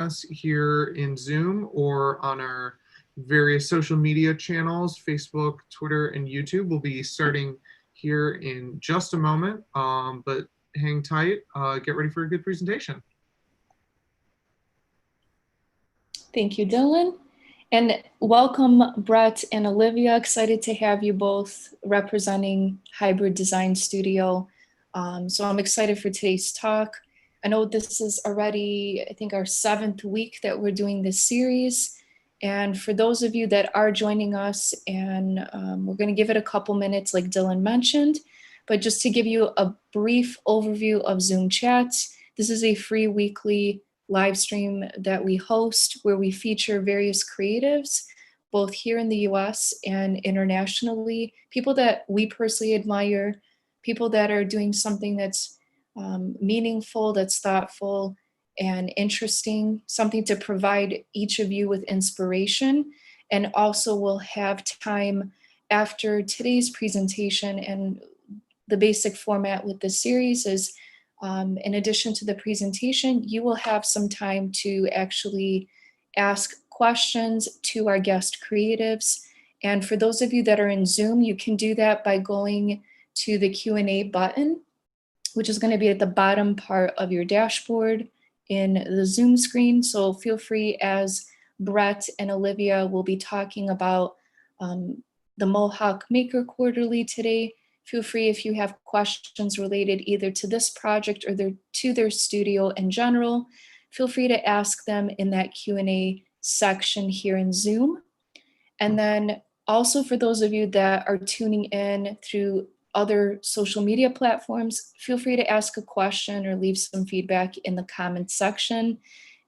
us here in Zoom or on our various social media channels, Facebook, Twitter, and YouTube. We'll be starting here in just a moment, but hang tight, get ready for a good presentation. Thank you, Dylan. And welcome, Brett and Olivia. Excited to have you both representing Hybrid Design Studio. So I'm excited for today's talk. I know this is already, I think, our 7th week that we're doing this series. And for those of you that are joining us, and we're going to give it a couple minutes like Dylan mentioned, but just to give you a brief overview of Zoom chats, this is a free weekly live stream that we host where we feature various creatives, both here in the US and internationally, people that we personally admire, people that are doing something that's meaningful, that's thoughtful and interesting, something to provide each of you with inspiration. And also we'll have time after today's presentation, and the basic format with this series is in addition to the presentation, you will have some time to actually ask questions to our guest creatives. And for those of you that are in Zoom, you can do that by going to the Q&A button, which is going to be at the bottom part of your dashboard in the Zoom screen. So feel free, as Brett and Olivia will be talking about the Mohawk Maker Quarterly today. Feel free, if you have questions related either to this project or to their studio in general, feel free to ask them in that Q&A section here in Zoom. And then also for those of you that are tuning in through other social media platforms, feel free to ask a question or leave some feedback in the comments section.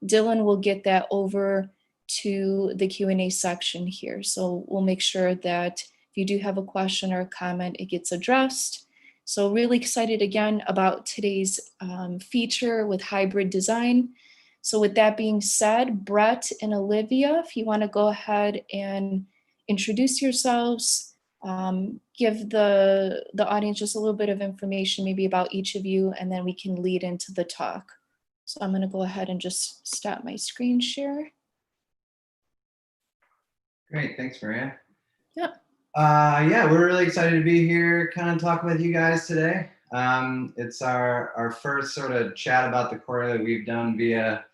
Dylan will get that over to the Q&A section here. So we'll make sure that if you do have a question or a comment, it gets addressed. So really excited again about today's feature with hybrid design. So with that being said, Brett and Olivia, if you want to go ahead and introduce yourselves, give the audience just a little bit of information maybe about each of you, and then we can lead into the talk. So I'm going to go ahead and just stop my screen share. Great, thanks, Maria. Yep. Yeah, we're really excited to be here, kind of talking with you guys today. It's our first sort of chat about the quarter that we've done via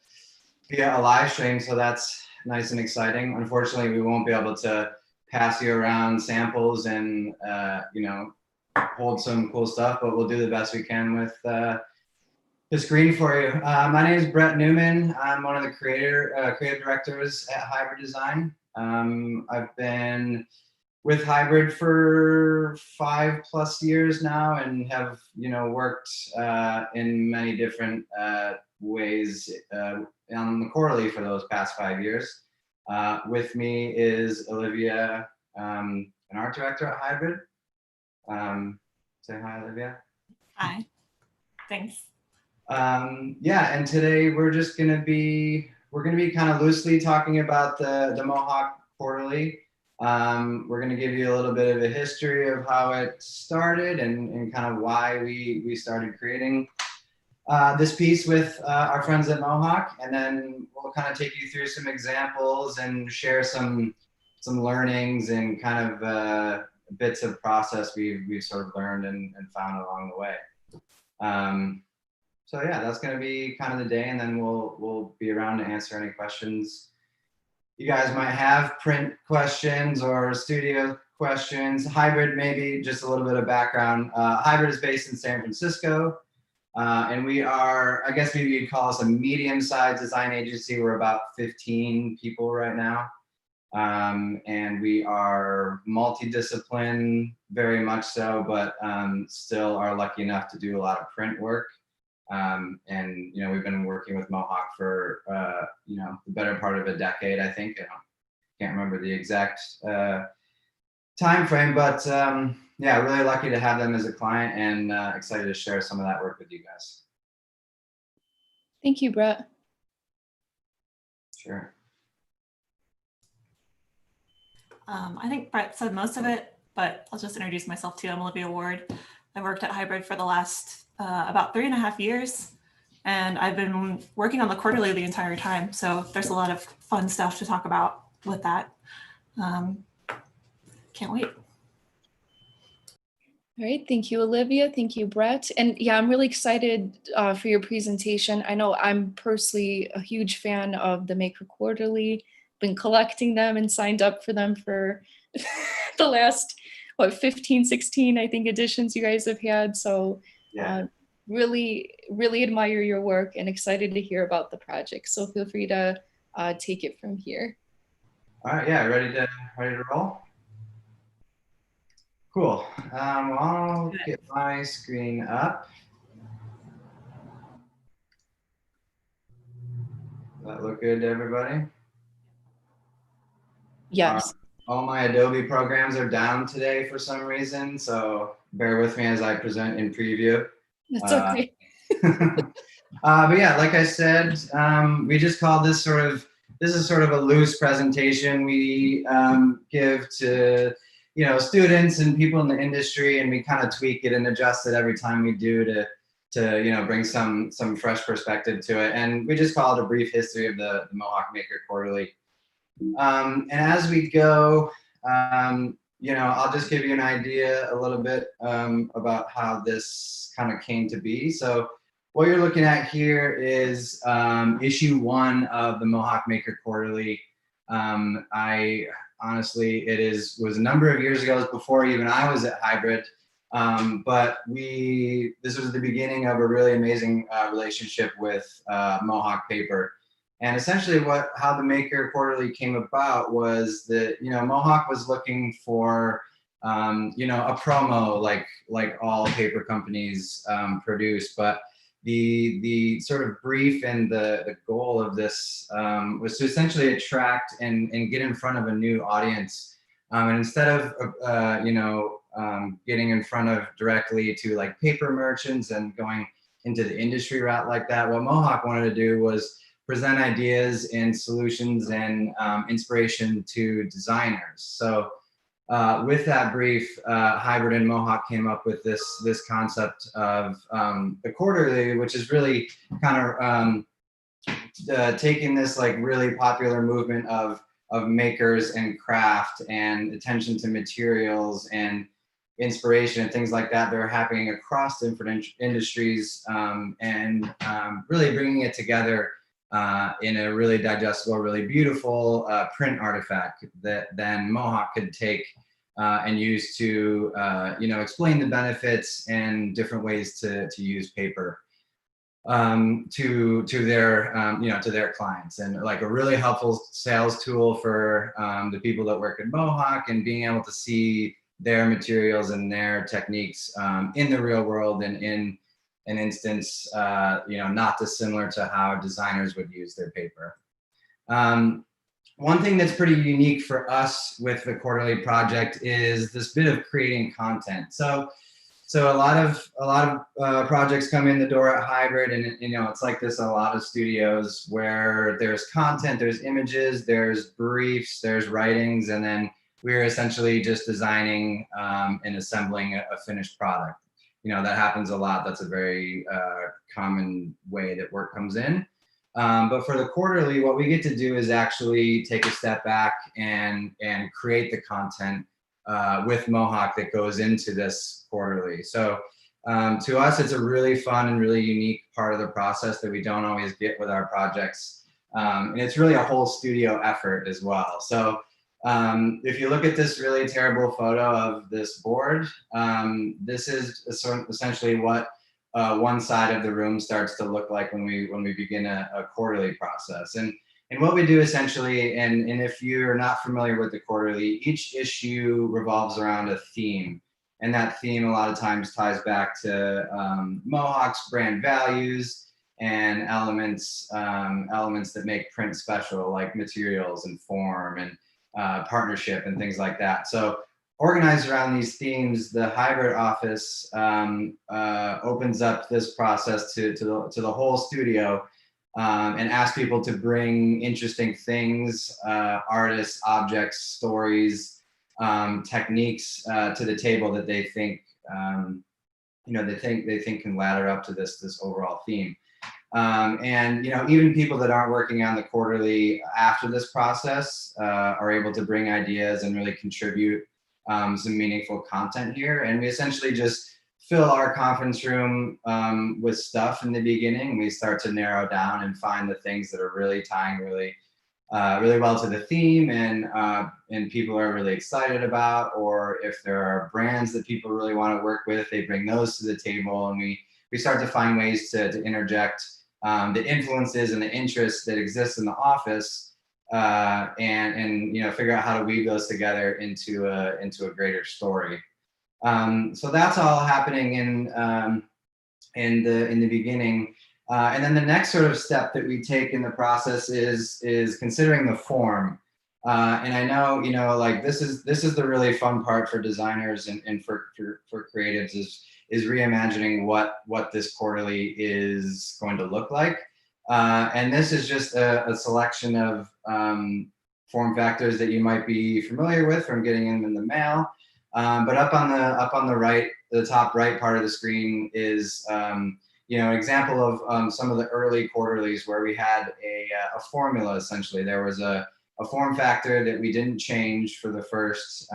a live stream, so that's nice and exciting. Unfortunately, we won't be able to pass you around samples and you know, hold some cool stuff, but we'll do the best we can with the screen for you. My name is Brett Newman. I'm one of the creative directors at Hybrid Design. I've been with Hybrid for 5+ years now, and have, you know, worked in many different ways on the quarterly for those past 5 years. With me is Olivia, an art director at Hybrid. Say hi, Olivia. Hi, thanks. Yeah, and today we're gonna be kind of loosely talking about the Mohawk Quarterly. We're gonna give you a little bit of a history of how it started and kind of why we started creating this piece with our friends at Mohawk, and then we'll kind of take you through some examples and share some learnings and kind of bits of process we've sort of learned and found along the way. So yeah, that's going to be kind of the day, and then we'll be around to answer any questions you guys might have, print questions or studio questions. Hybrid, maybe just a little bit of background. Hybrid is based in San Francisco. And we are, I guess maybe you'd call us a medium-sized design agency. We're about 15 people right now. And we are multidiscipline, very much so, but still are lucky enough to do a lot of print work. And, you know, we've been working with Mohawk for, you know, the better part of a decade, I think. I can't remember the exact time frame, but yeah, really lucky to have them as a client, and excited to share some of that work with you guys. Thank you, Brett. Sure. I think Brett said most of it, but I'll just introduce myself too. I'm Olivia Ward. I worked at Hybrid for the last about 3.5 years, And I've been working on the quarterly the entire time. So there's a lot of fun stuff to talk about with that. Can't wait. All right, thank you, Olivia. Thank you, Brett. And yeah, I'm really excited for your presentation. I know I'm personally a huge fan of the Maker Quarterly, been collecting them and signed up for them for the last, 15, 16, I think, editions you guys have had. So Yeah. really, really admire your work and excited to hear about the project. So feel free to take it from here. All right, yeah, ready to roll? Cool. I'll get my screen up. Does that look good to everybody? Yes. All my Adobe programs are down today for some reason, so bear with me as I present in preview. That's okay. But yeah, like I said, we just called this this is sort of a loose presentation we give to students and people in the industry, and we kind of tweak it and adjust it every time we do to bring some fresh perspective to it. And we just call it a brief history of the Mohawk Maker Quarterly. And as we go, I'll just give you an idea a little bit about how this kind of came to be. So what you're looking at here is issue 1 of the Mohawk Maker Quarterly. I honestly, was a number of years ago, it was before even I was at Hybrid. But this was the beginning of a really amazing relationship with Mohawk Paper. And essentially how the Maker Quarterly came about was that, Mohawk was looking for, a promo like all paper companies produce. But the sort of brief and the goal of this was to essentially attract and get in front of a new audience. And instead of, getting in front of directly to like paper merchants and going into the industry route like that, what Mohawk wanted to do was present ideas and solutions and inspiration to designers. So with that brief, Hybrid and Mohawk came up with this concept of the quarterly, which is really kind of taking this like really popular movement of makers and craft and attention to materials and inspiration and things like that. They're happening across different industries and really bringing it together in a really digestible, really beautiful print artifact that then Mohawk could take and use to, explain the benefits and different ways to use paper to their clients, and like a really helpful sales tool for the people that work at Mohawk, and being able to see their materials and their techniques in the real world and in an instance, not dissimilar to how designers would use their paper. One thing that's pretty unique for us with the quarterly project is this bit of creating content. So a lot of projects come in the door at Hybrid, and it's like this. A lot of studios where there's content, there's images, there's briefs, there's writings, and then we're essentially just designing and assembling a finished product. That happens a lot. That's a very common way that work comes in. But for the quarterly, what we get to do is actually take a step back and create the content with Mohawk that goes into this quarterly. So to us, it's a really fun and really unique part of the process that we don't always get with our projects. And it's really a whole studio effort as well. So if you look at this really terrible photo of this board, this is essentially what one side of the room starts to look like when we begin a quarterly process. And what we do essentially, and if you're not familiar with the quarterly, each issue revolves around a theme. And that theme a lot of times ties back to Mohawk's brand values and elements that make print special, like materials and form and partnership and things like that. So organized around these themes, the Hybrid office opens up this process to the whole studio and asks people to bring interesting things, artists, objects, stories, techniques to the table that they think they think can ladder up to this overall theme. And even people that aren't working on the quarterly after this process are able to bring ideas and really contribute some meaningful content here. And we essentially just fill our conference room with stuff in the beginning. We start to narrow down and find the things that are really tying really well to the theme and people are really excited about, or if there are brands that people really want to work with, they bring those to the table, and we start to find ways to interject the influences and the interests that exist in the office, and figure out how to weave those together into a greater story. So that's all happening in the beginning. And then the next sort of step that we take in the process is considering the form. And I know, like this is the really fun part for designers and for creatives is reimagining what this quarterly is going to look like. And this is just a selection of form factors that you might be familiar with from getting them in the mail. But up on the right, the top right part of the screen is an example of some of the early quarterlies where we had a formula. Essentially, there was a form factor that we didn't change for the first,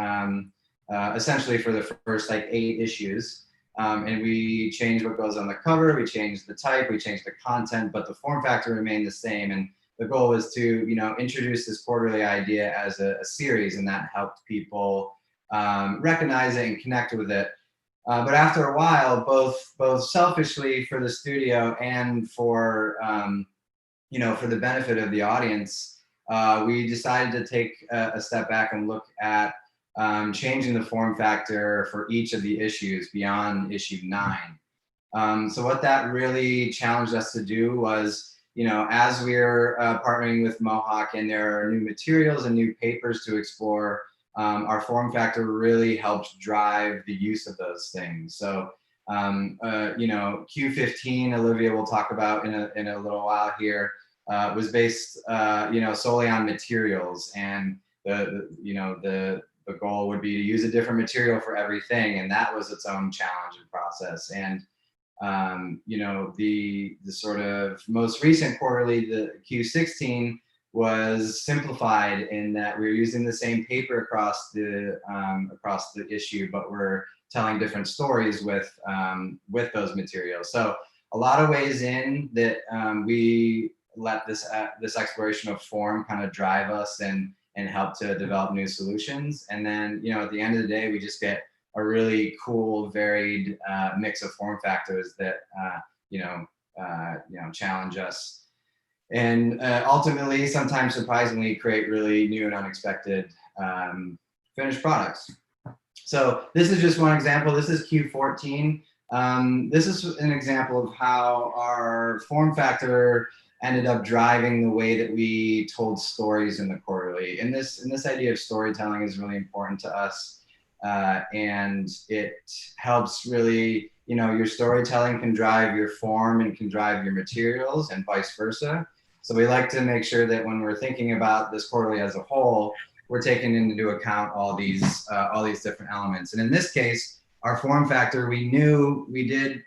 essentially for the first like 8 issues. And we changed what goes on the cover, we changed the type, we changed the content, but the form factor remained the same. And the goal was to, introduce this quarterly idea as a series, and that helped people recognize it and connect with it. But after a while, both selfishly for the studio and for the benefit of the audience, we decided to take a step back and look at changing the form factor for each of the issues beyond issue 9. So what that really challenged us to do was, as we're partnering with Mohawk and there are new materials and new papers to explore, our form factor really helped drive the use of those things. So, Q15, Olivia will talk about in a little while here, was based, solely on materials, and the goal would be to use a different material for everything, and that was its own challenge and process. And the sort of most recent quarterly, the Q16, was simplified in that we were using the same paper across the issue, but we're telling different stories with those materials. So a lot of ways in that we let this exploration of form kind of drive us and help to develop new solutions. And then, at the end of the day, we just get a really cool, varied mix of form factors that, challenge us. And ultimately, sometimes surprisingly, create really new and unexpected finished products. So this is just one example. This is Q14. This is an example of how our form factor ended up driving the way that we told stories in the quarterly. And this idea of storytelling is really important to us. And it helps really, your storytelling can drive your form and can drive your materials and vice versa. So we like to make sure that when we're thinking about this quarterly as a whole, we're taking into account all these different elements. And in this case, our form factor, we knew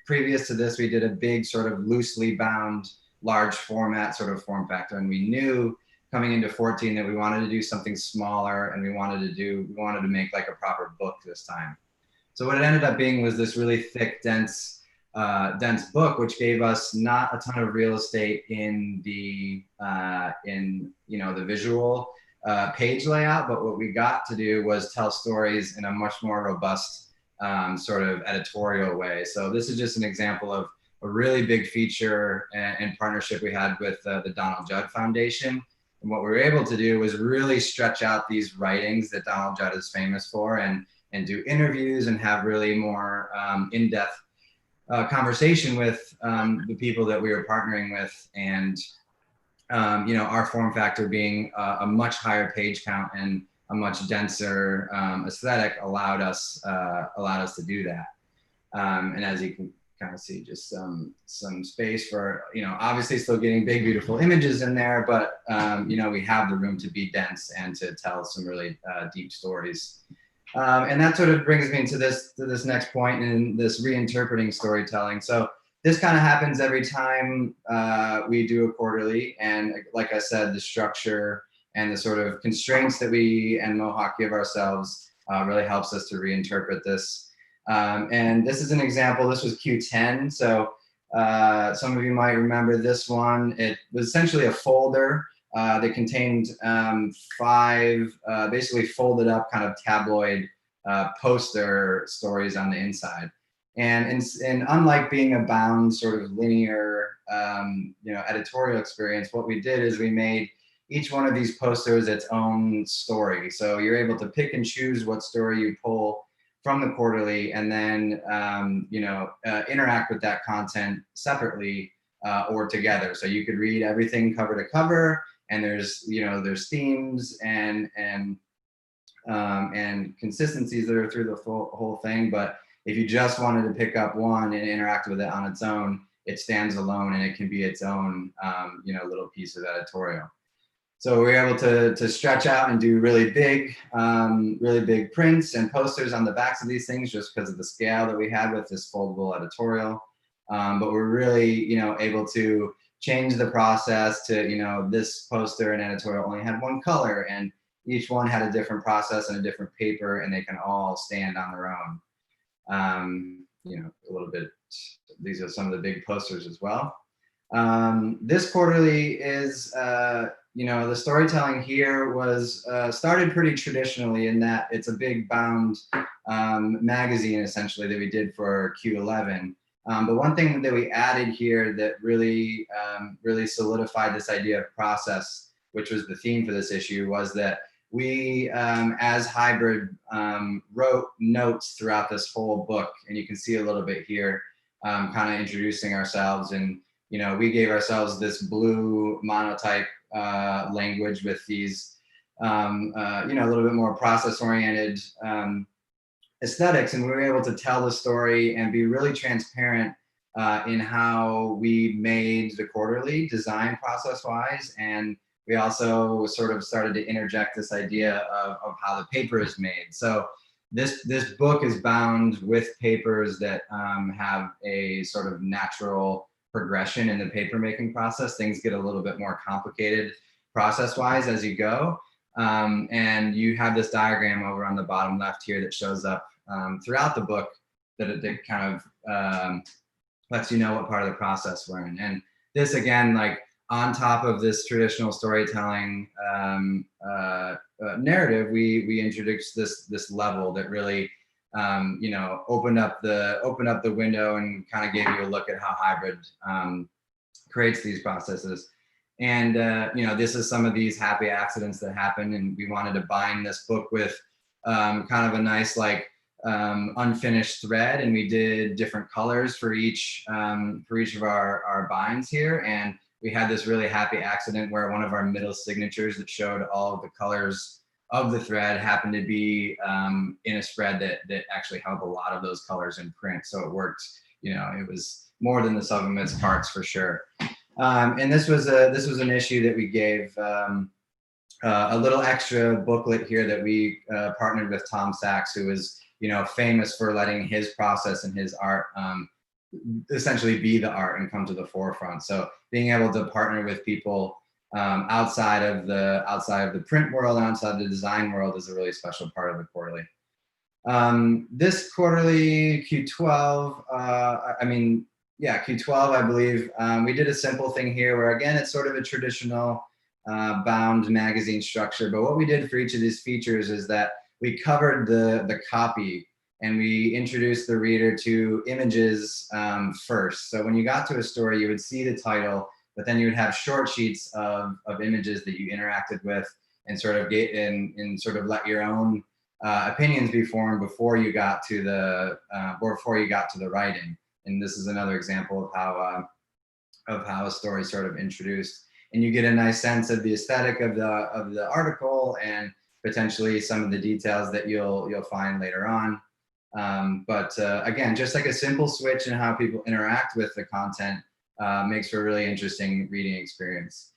previous to this, we did a big sort of loosely bound, large format sort of form factor. And we knew coming into 14 that we wanted to do something smaller, and we wanted to make like a proper book this time. So what it ended up being was this really thick, dense book, which gave us not a ton of real estate in the the visual page layout, but what we got to do was tell stories in a much more robust sort of editorial way. So this is just an example of a really big feature and partnership we had with the Donald Judd Foundation. And what we were able to do was really stretch out these writings that Donald Judd is famous for, and do interviews and have really more in-depth conversation with the people that we were partnering with. And our form factor being a much higher page count and a much denser aesthetic allowed us to do that. And as you can kind of see, just some space for, obviously still getting big, beautiful images in there, but we have the room to be dense and to tell some really deep stories. And that sort of brings me to this next point in this reinterpreting storytelling. So this kind of happens every time we do a quarterly. And like I said, the structure and the sort of constraints that we and Mohawk give ourselves really helps us to reinterpret this. And this is an example. This was Q10. So some of you might remember this one. It was essentially a folder that contained 5 basically folded up kind of tabloid poster stories on the inside. And unlike being a bound sort of linear, editorial experience, what we did is we made each one of these posters its own story. So you're able to pick and choose what story you pull from the quarterly, and then interact with that content separately or together. So you could read everything cover to cover, and there's themes and consistencies that are through the whole thing. But if you just wanted to pick up one and interact with it on its own, it stands alone and it can be its own little piece of editorial. So we were able to stretch out and do really big prints and posters on the backs of these things just because of the scale that we had with this foldable editorial. But we're really, able to change the process to, this poster and editorial only had one color, and each one had a different process and a different paper, and they can all stand on their own. A little bit, these are some of the big posters as well. This quarterly is, the storytelling here was started pretty traditionally in that it's a big bound magazine essentially that we did for Q11. But one thing that we added here that really solidified this idea of process, which was the theme for this issue, was that we, as Hybrid, wrote notes throughout this whole book, and you can see a little bit here, kind of introducing ourselves. And we gave ourselves this blue monotype language with these, a little bit more process-oriented aesthetics, and we were able to tell the story and be really transparent in how we made the quarterly design process-wise. And we also sort of started to interject this idea of how the paper is made. So this book is bound with papers that have a sort of natural progression in the paper making process. Things get a little bit more complicated process-wise as you go. And you have this diagram over on the bottom left here that shows up throughout the book that it kind of lets you know what part of the process we're in. And this, again, like on top of this traditional storytelling narrative, we introduced this level that really opened up the window and kind of gave you a look at how Hybrid creates these processes. And this is some of these happy accidents that happen, and we wanted to bind this book with kind of a nice unfinished thread, and we did different colors for each of our binds here. And we had this really happy accident where one of our middle signatures that showed all of the colors of the thread happened to be in a spread that actually held a lot of those colors in print. So it worked, it was more than the sum of its parts for sure. And this was an issue that we gave a little extra booklet here that we partnered with Tom Sachs, who is, famous for letting his process and his art essentially be the art and come to the forefront. So being able to partner with people outside of the print world and outside of the design world is a really special part of the quarterly. This quarterly, Q12, Q12, I believe, we did a simple thing here where, again, it's sort of a traditional bound magazine structure. But what we did for each of these features is that we covered the copy, and we introduced the reader to images first. So when you got to a story, you would see the title, but then you would have short sheets of images that you interacted with and sort of get in and sort of let your own opinions be formed before you got to the writing. And this is another example of how a story is sort of introduced, and you get a nice sense of the aesthetic of the article and potentially some of the details that you'll find later on. Again, just like a simple switch in how people interact with the content makes for a really interesting reading experience.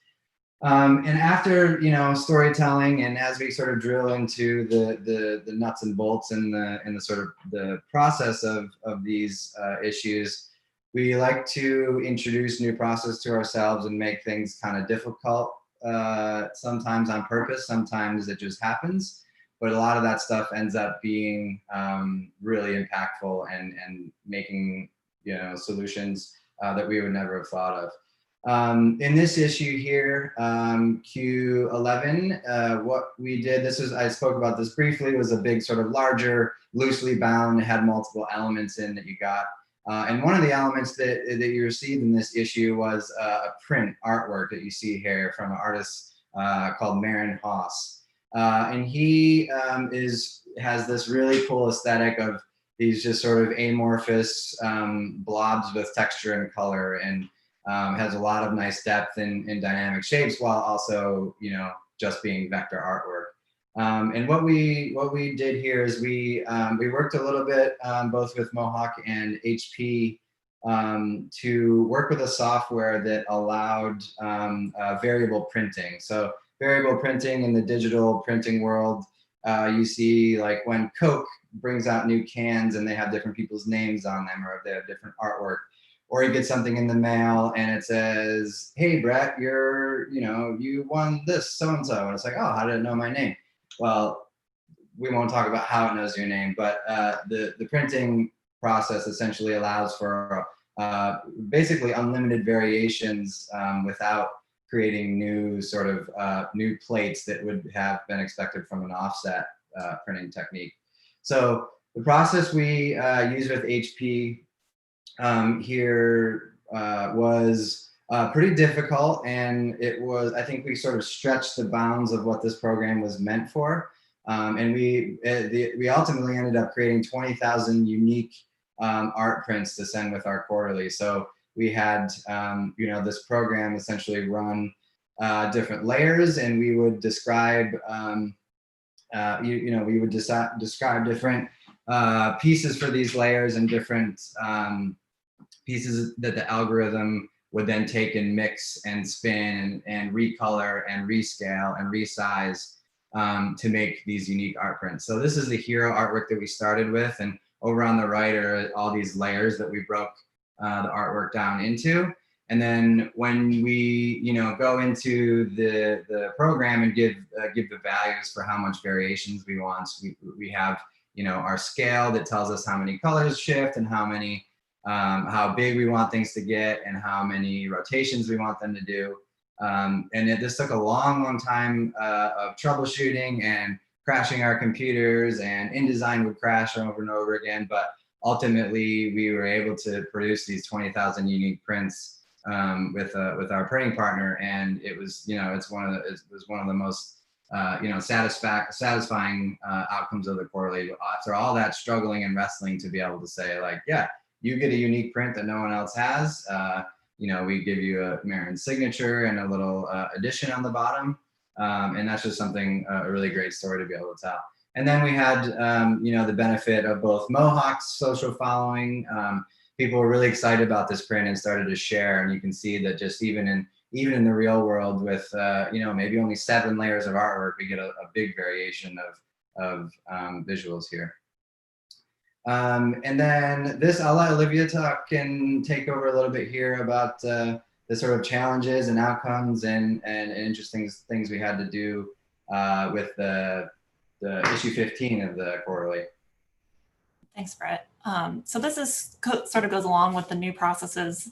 And after storytelling, and as we sort of drill into the nuts and bolts and the sort of the process of these issues, we like to introduce new process to ourselves and make things kind of difficult, sometimes on purpose, sometimes it just happens. But a lot of that stuff ends up being really impactful and making, you know, solutions that we would never have thought of. In this issue here, Q11, what we did, I spoke about this briefly, was a big sort of larger, loosely bound, had multiple elements in that you got. And one of the elements that you received in this issue was a print artwork that you see here from an artist called Marin Haas. And he has this really cool aesthetic of these just sort of amorphous blobs with texture and color, and has a lot of nice depth in dynamic shapes, while also, you know, just being vector artwork. And what we did here is we worked a little bit both with Mohawk and HP to work with a software that allowed variable printing. So variable printing in the digital printing world, you see, like when Coke brings out new cans and they have different people's names on them, or if they have different artwork, or you get something in the mail and it says, "Hey Brett, you won this so-and-so." And it's like, "Oh, how did it know my name?" Well, we won't talk about how it knows your name, but the printing process essentially allows for basically unlimited variations without creating new sort of new plates that would have been expected from an offset printing technique. So the process we use with HP here was pretty difficult, and I think we sort of stretched the bounds of what this program was meant for. And we ultimately ended up creating 20,000 unique art prints to send with our quarterly. So we had, this program essentially run different layers, and we would describe, we would describe different pieces for these layers, and different pieces that the algorithm would then take and mix and spin and recolor and rescale and resize to make these unique art prints. So this is the hero artwork that we started with, and over on the right are all these layers that we broke the artwork down into. And then when we, go into the program and give the values for how much variations we want, we have, our scale that tells us how many colors shift and how many, how big we want things to get and how many rotations we want them to do. And this took a long time of troubleshooting and crashing our computers, and InDesign would crash over and over again. But ultimately, we were able to produce these 20,000 unique prints with our printing partner, and it was, it was one of the most satisfying outcomes of the quarterly. After all that struggling and wrestling, to be able to say, like, yeah, you get a unique print that no one else has. We give you a Marin signature and a little addition on the bottom. And that's just something, a really great story to be able to tell. And then we had, the benefit of both Mohawk's social following. People were really excited about this print and started to share. And you can see that just even in the real world with, maybe only 7 layers of artwork, we get a big variation of visuals here. And then I'll let Olivia talk and take over a little bit here about the sort of challenges and outcomes and interesting things we had to do with the issue 15 of the quarterly. Thanks, Brett. So this sort of goes along with the new processes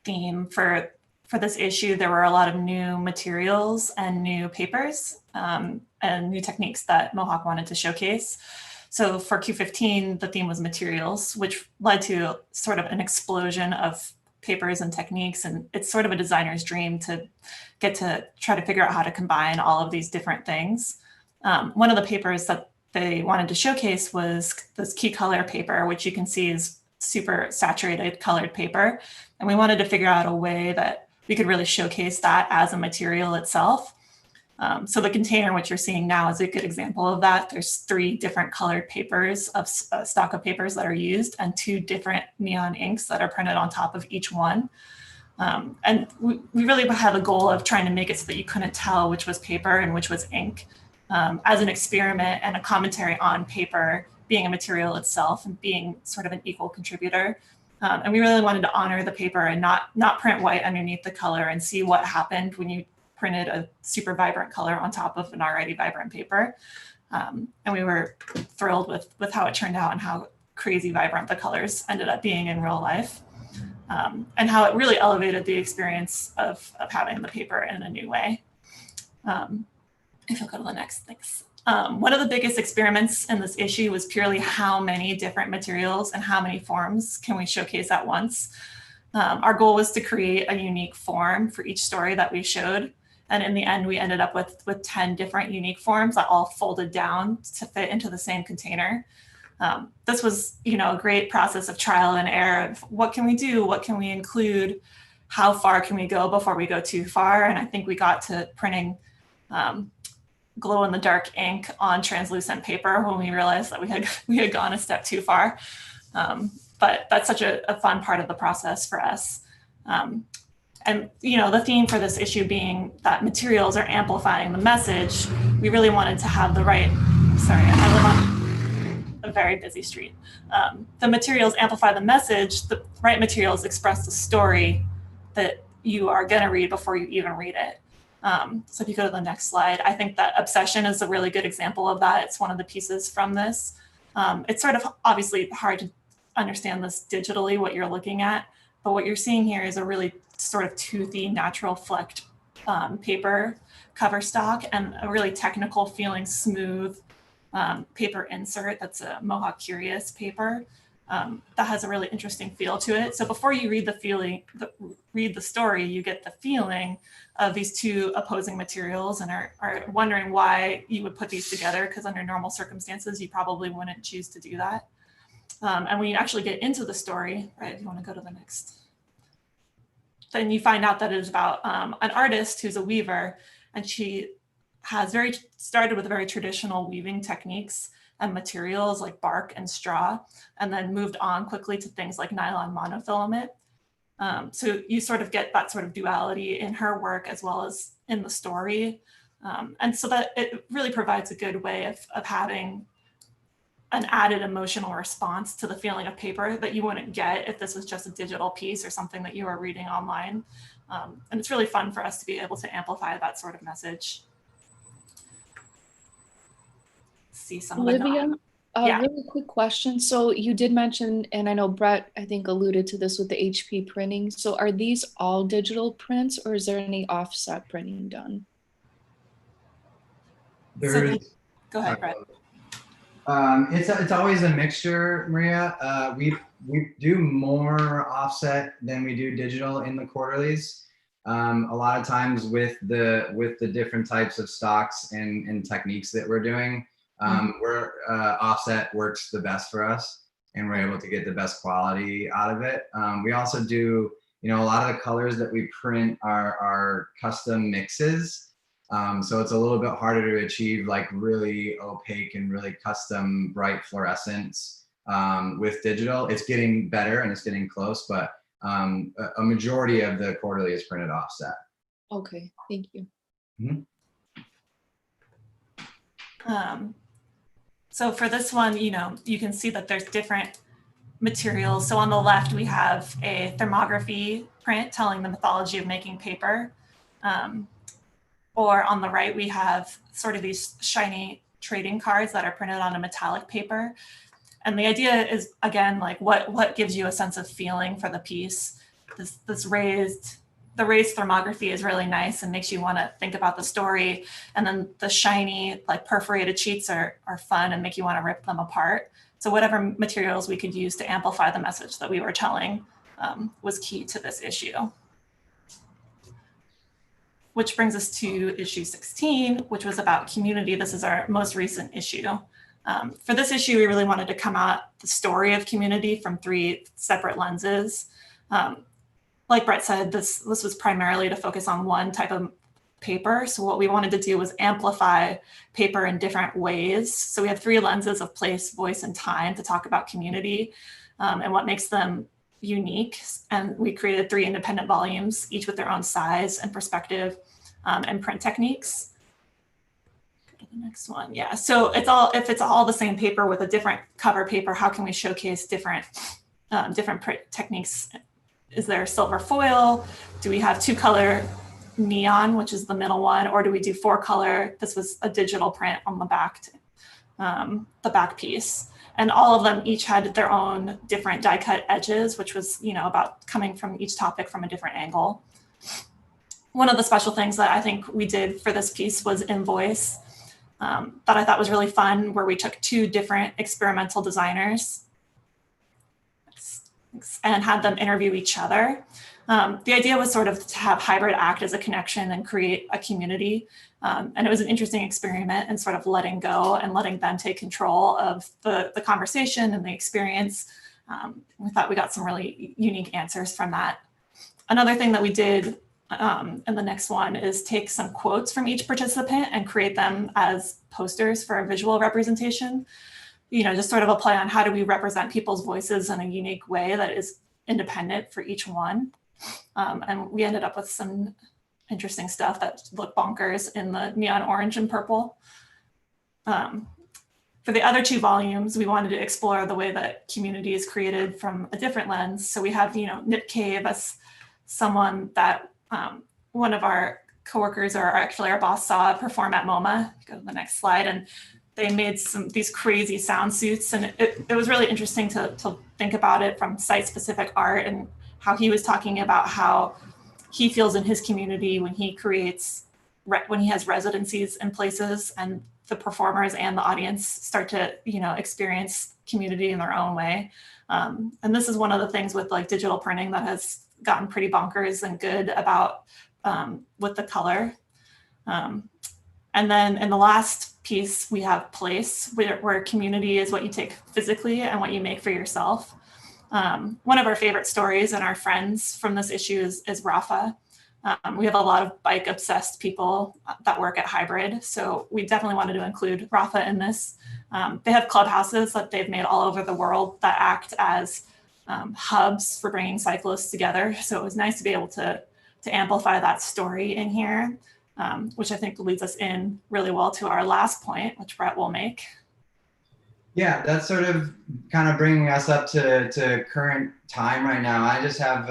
theme for this issue. There were a lot of new materials and new papers and new techniques that Mohawk wanted to showcase. So for Q15, the theme was materials, which led to sort of an explosion of papers and techniques. And it's sort of a designer's dream to get to try to figure out how to combine all of these different things. One of the papers that they wanted to showcase was this key color paper, which you can see is super saturated colored paper. And we wanted to figure out a way that we could really showcase that as a material itself. So the container, which you're seeing now, is a good example of that. There's 3 different colored papers of stock of papers that are used, and 2 different neon inks that are printed on top of each one. And we really had a goal of trying to make it so that you couldn't tell which was paper and which was ink, as an experiment and a commentary on paper being a material itself and being sort of an equal contributor. And we really wanted to honor the paper and not print white underneath the color and see what happened when you printed a super vibrant color on top of an already vibrant paper. And we were thrilled with how it turned out and how crazy vibrant the colors ended up being in real life. And how it really elevated the experience of having the paper in a new way. If you'll go to the next, thanks. One of the biggest experiments in this issue was purely how many different materials and how many forms can we showcase at once. Our goal was to create a unique form for each story that we showed. And in the end, we ended up with 10 different unique forms that all folded down to fit into the same container. This was, a great process of trial and error of what can we do? What can we include? How far can we go before we go too far? And I think we got to printing glow-in-the-dark ink on translucent paper when we realized that we had gone a step too far. But that's such a fun part of the process for us. And the theme for this issue being that materials are amplifying the message, we really wanted to have the right, I live on a very busy street. The materials amplify the message, the right materials express the story that you are gonna read before you even read it. So if you go to the next slide, I think that obsession is a really good example of that. It's one of the pieces from this. It's sort of obviously hard to understand this digitally, what you're looking at, but what you're seeing here is a really sort of toothy, natural flecked paper cover stock and a really technical feeling smooth paper insert. That's a Mohawk Curious paper that has a really interesting feel to it. So before you read the story, you get the feeling of these two opposing materials and are wondering why you would put these together, because under normal circumstances, you probably wouldn't choose to do that. And when you actually get into the story, right, if you want to go to the next, then you find out that it is about an artist who's a weaver, and she has started with very traditional weaving techniques and materials like bark and straw, and then moved on quickly to things like nylon monofilament. So you sort of get that sort of duality in her work as well as in the story. And so that it really provides a good way of having an added emotional response to the feeling of paper that you wouldn't get if this was just a digital piece or something that you were reading online. And it's really fun for us to be able to amplify that sort of message. See some Olivia, of the yeah. Really quick question. So you did mention, and I know Brett, I think, alluded to this with the HP printing. So are these all digital prints, or is there any offset printing done? Go ahead, Brett. It's always a mixture, Maria. We do more offset than we do digital in the quarterlies. A lot of times with the different types of stocks and techniques that we're doing, where offset works the best for us, and we're able to get the best quality out of it. We also do, a lot of the colors that we print are custom mixes. So it's a little bit harder to achieve like really opaque and really custom bright fluorescence with digital. It's getting better and it's getting close, but a majority of the quarterly is printed offset. Okay, thank you. Mm-hmm. So for this one, you can see that there's different materials. So on the left, we have a thermography print telling the mythology of making paper. Or on the right, we have sort of these shiny trading cards that are printed on a metallic paper. And the idea is, again, like what gives you a sense of feeling for the piece. The raised thermography is really nice and makes you want to think about the story. And then the shiny, like perforated sheets are fun and make you want to rip them apart. So whatever materials we could use to amplify the message that we were telling was key to this issue. Which brings us to issue 16, which was about community. This is our most recent issue. For this issue, we really wanted to come at the story of community from 3 separate lenses. Like Brett said, this was primarily to focus on one type of paper. So what we wanted to do was amplify paper in different ways. So we have 3 lenses of place, voice, and time to talk about community and what makes them unique. And we created 3 independent volumes, each with their own size and perspective and print techniques. Go to the next one. Yeah, so if it's all the same paper with a different cover paper, how can we showcase different different print techniques. Is there silver foil? Do we have 2-color neon, which is the middle one, or do we do 4-color? This was a digital print on the back piece. And all of them each had their own different die cut edges, which was, about coming from each topic from a different angle. One of the special things that I think we did for this piece was invoice, that I thought was really fun, where we took 2 different experimental designers and had them interview each other. The idea was sort of to have hybrid act as a connection and create a community. And it was an interesting experiment and sort of letting go and letting them take control of the conversation and the experience. We thought we got some really unique answers from that. Another thing that we did in the next one is take some quotes from each participant and create them as posters for a visual representation. Just sort of a play on how do we represent people's voices in a unique way that is independent for each one. And we ended up with some interesting stuff that looked bonkers in the neon orange and purple. For the other 2 volumes, we wanted to explore the way that community is created from a different lens. So we have, Nip Cave as someone that one of our coworkers, or actually our boss, saw perform at MoMA. Go to the next slide. And they made these crazy sound suits. And it was really interesting to think about it from site-specific art, and how he was talking about how he feels in his community when he creates, when he has residencies in places, and the performers and the audience start to, experience community in their own way. And this is one of the things with like digital printing that has gotten pretty bonkers and good about with the color. And then in the last piece, we have place, where community is what you take physically and what you make for yourself. One of our favorite stories and our friends from this issue is Rafa. We have a lot of bike obsessed people that work at Hybrid. So we definitely wanted to include Rafa in this. They have clubhouses that they've made all over the world that act as hubs for bringing cyclists together. So it was nice to be able to amplify that story in here, which I think leads us in really well to our last point, which Brett will make. Yeah, that's sort of kind of bringing us up to current time right now. I just have,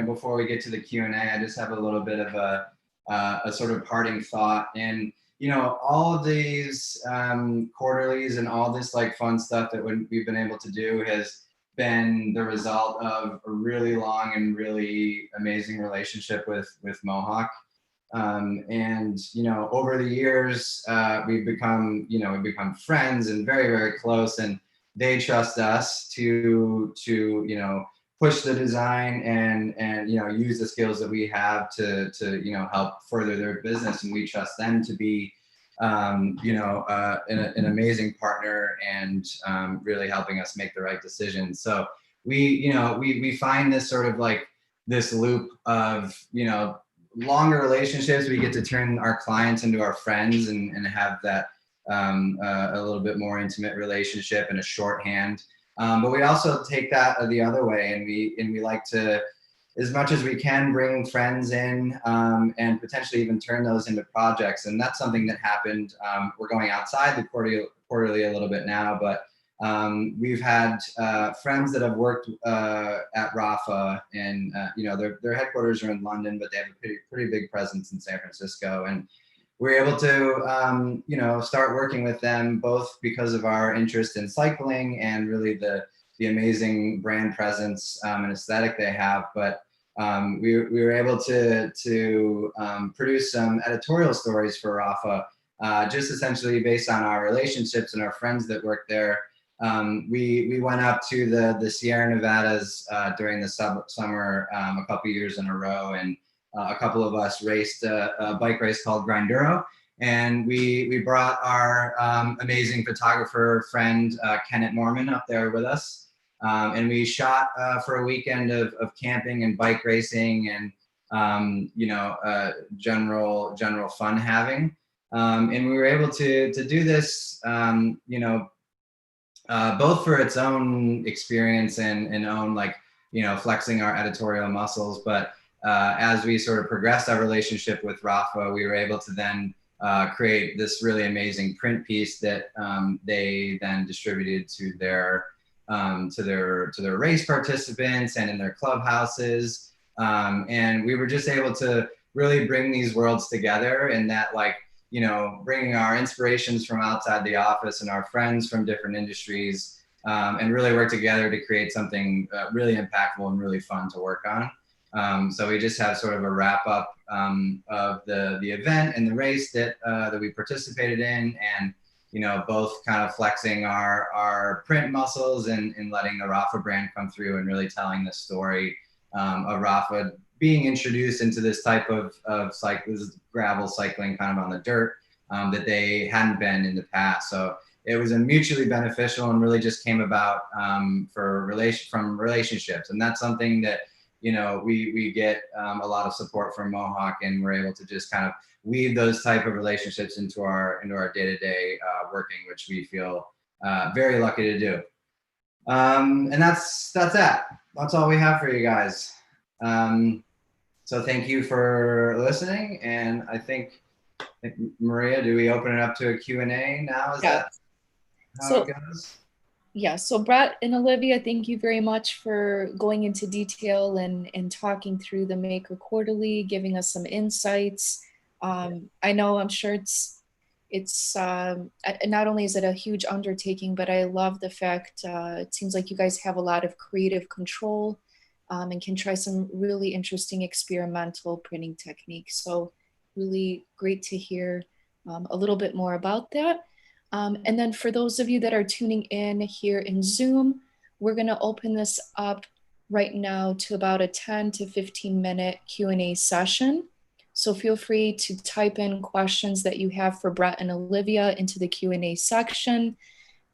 before we get to the Q&A, I just have a little bit of a sort of parting thought. And, all of these quarterlies and all this like fun stuff that we've been able to do has been the result of a really long and really amazing relationship with Mohawk. And over the years, we've become friends and very, very close, and they trust us to push the design and use the skills that we have to help further their business, and we trust them to be an amazing partner and really helping us make the right decisions. So we find this sort of like this loop of longer relationships. We get to turn our clients into our friends and have that a little bit more intimate relationship and a shorthand. But we also take that the other way, and we like to, as much as we can, bring friends in and potentially even turn those into projects. And that's something that happened. We're going outside the quarterly a little bit now, but we've had friends that have worked at Rafa, and their headquarters are in London, but they have a pretty big presence in San Francisco. And we're able to start working with them, both because of our interest in cycling and really the amazing brand presence and aesthetic they have. But we were able to produce some editorial stories for Rafa, just essentially based on our relationships and our friends that work there. We went up to the Sierra Nevadas during the summer a couple years in a row, and a couple of us raced a bike race called Grinduro, and we brought our amazing photographer friend Kenneth Norman up there with us, and we shot for a weekend of camping and bike racing and general fun having, and we were able to do this both for its own experience and own flexing our editorial muscles, but as we sort of progressed our relationship with Rafa, we were able to then create this really amazing print piece that they then distributed to their to their race participants and in their clubhouses. And we were just able to really bring these worlds together, and that, like, you know, bringing our inspirations from outside the office and our friends from different industries, and really work together to create something really impactful and really fun to work on. So we just have sort of a wrap up of the event and the race that we participated in, and, you know, both kind of flexing our print muscles and letting the Rafa brand come through and really telling the story of Rafa being introduced into this type of this gravel cycling kind of on the dirt that they hadn't been in the past. So it was a mutually beneficial and really just came about from relationships. And that's something that, you know, we get a lot of support from Mohawk, and we're able to just kind of weave those type of relationships into our day-to-day working, which we feel very lucky to do. And that's that. That's all we have for you guys. So thank you for listening. And I think Maria, do we open it up to a Q&A now? Is that how it goes? Yeah, so Brett and Olivia, thank you very much for going into detail and talking through the Maker Quarterly, giving us some insights. I know, I'm sure it's not only is it a huge undertaking, but I love the fact it seems like you guys have a lot of creative control and can try some really interesting experimental printing techniques. So really great to hear a little bit more about that. And then for those of you that are tuning in here in Zoom, we're going to open this up right now to about a 10 to 15 minute Q&A session. So feel free to type in questions that you have for Brett and Olivia into the Q&A section.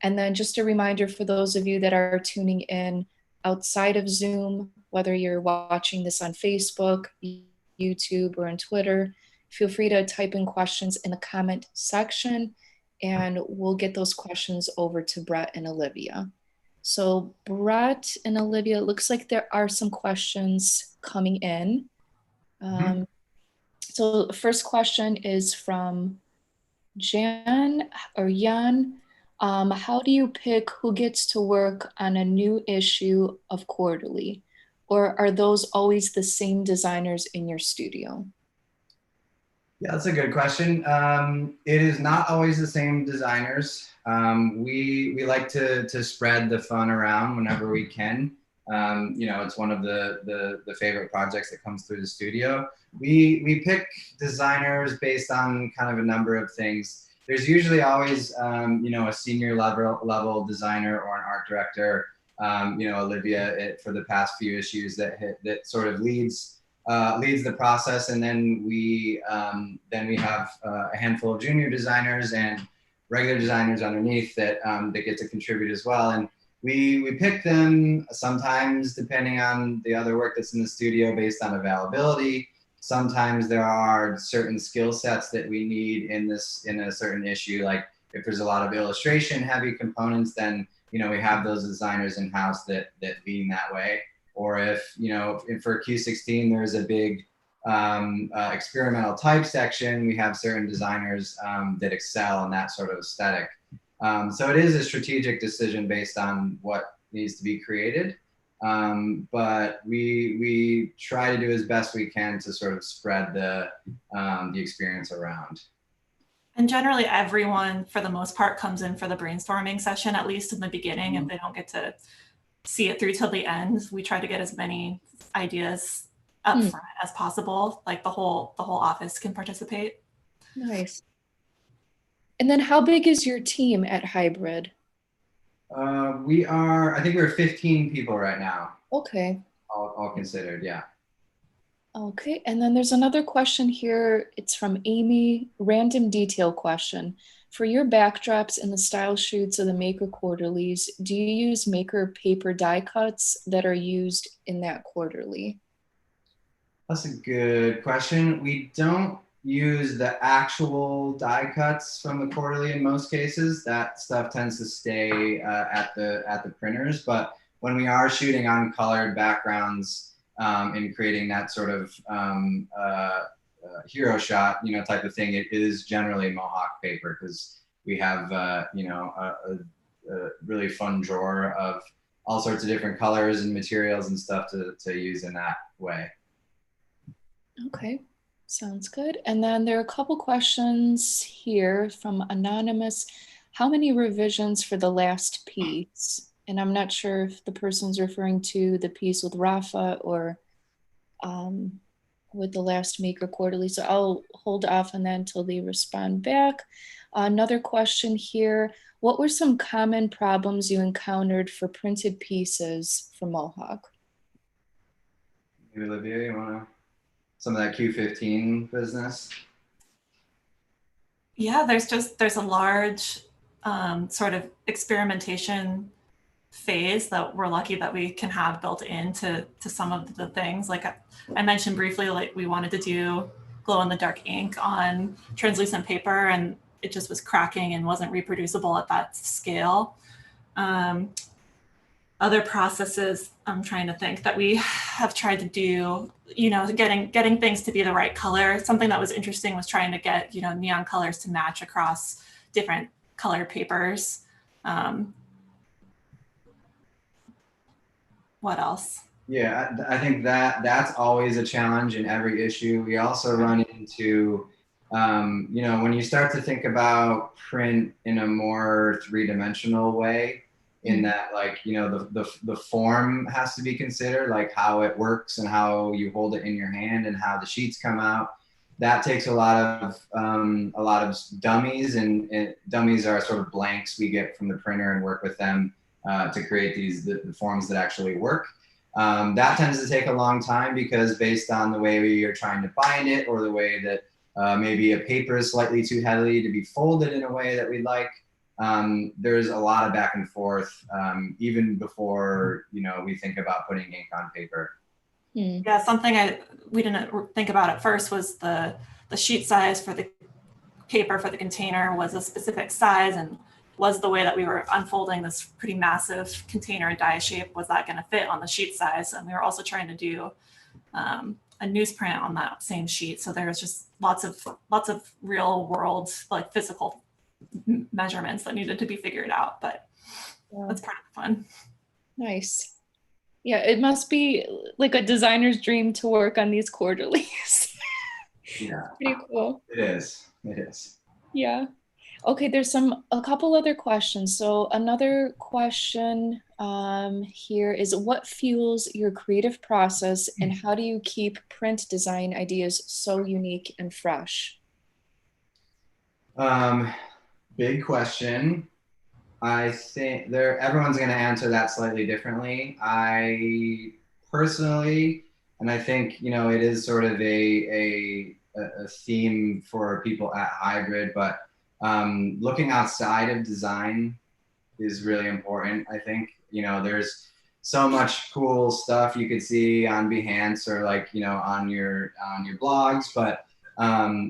And then just a reminder for those of you that are tuning in outside of Zoom, whether you're watching this on Facebook, YouTube, or on Twitter, feel free to type in questions in the comment section, and we'll get those questions over to Brett and Olivia. So Brett and Olivia, it looks like there are some questions coming in. So the first question is from Jan or Jan. How do you pick who gets to work on a new issue of Quarterly? Or are those always the same designers in your studio? Yeah, that's a good question. It is not always the same designers. We like to spread the fun around whenever we can. You know, it's one of the favorite projects that comes through the studio. We pick designers based on kind of a number of things. There's usually always, you know, a senior level designer or an art director. You know, Olivia, for the past few issues, that sort of leads the process, and then we have a handful of junior designers and regular designers underneath that get to contribute as well. And we pick them sometimes depending on the other work that's in the studio based on availability. Sometimes there are certain skill sets that we need in a certain issue. Like if there's a lot of illustration heavy components, then, you know, we have those designers in house that lean that way. Or if, you know, for Q16 there's a big experimental type section, we have certain designers that excel in that sort of aesthetic. So it is a strategic decision based on what needs to be created. But we try to do as best we can to sort of spread the experience around. And generally everyone, for the most part, comes in for the brainstorming session, at least in the beginning. If they don't get to see it through till the end, we try to get as many ideas up front as possible. Like the whole office can participate. Nice. And then how big is your team at Hybrid? I think we're 15 people right now. Okay. All considered, yeah. Okay, and then there's another question here. It's from Amy, random detail question. For your backdrops and the style shoots of the Maker Quarterlies, do you use Maker paper die cuts that are used in that quarterly? That's a good question. We don't use the actual die cuts from the quarterly in most cases. That stuff tends to stay at the printers. But when we are shooting on colored backgrounds and creating that sort of hero shot, you know, type of thing, it is generally Mohawk paper, because we have you know, a really fun drawer of all sorts of different colors and materials and stuff to use in that way. Okay, sounds good. And then there are a couple questions here from Anonymous. How many revisions for the last piece? And I'm not sure if the person's referring to the piece with Rafa or with the last Maker Quarterly. So I'll hold off on that until they respond back. Another question here. What were some common problems you encountered for printed pieces for Mohawk? Maybe Olivia, you wanna, some of that Q15 business? Yeah, there's a large sort of experimentation phase that we're lucky that we can have built into some of the things. Like I mentioned briefly, like we wanted to do glow in the dark ink on translucent paper, and it just was cracking and wasn't reproducible at that scale. Other processes I'm trying to think that we have tried to do, you know, getting things to be the right color. Something that was interesting was trying to get, you know, neon colors to match across different colored papers. What else? Yeah, I think that's always a challenge in every issue. We also run into, you know, when you start to think about print in a more three-dimensional way, in that, like, you know, the form has to be considered, like how it works and how you hold it in your hand and how the sheets come out. That takes a lot of dummies, and dummies are sort of blanks we get from the printer and work with them to create the forms that actually work. That tends to take a long time because based on the way we are trying to bind it, or the way that maybe a paper is slightly too heavy to be folded in a way that we'd like. There's a lot of back and forth, even before, you know, we think about putting ink on paper. Yeah, something we didn't think about at first was the sheet size for the paper for the container was a specific size, and was the way that we were unfolding this pretty massive container in die shape, was that going to fit on the sheet size? And we were also trying to do a newsprint on that same sheet. So there was just lots of real world, like physical measurements that needed to be figured out, but that's part of the fun. Nice. Yeah, it must be like a designer's dream to work on these quarterlies. Yeah, pretty cool. It is. Yeah. Okay, there's a couple other questions. So another question here is, what fuels your creative process, and how do you keep print design ideas so unique and fresh? Big question. I think everyone's going to answer that slightly differently. I personally, and I think, you know, it is sort of a theme for people at Hybrid, but looking outside of design is really important. I think, you know, there's so much cool stuff you could see on Behance or, like, you know, on your blogs, but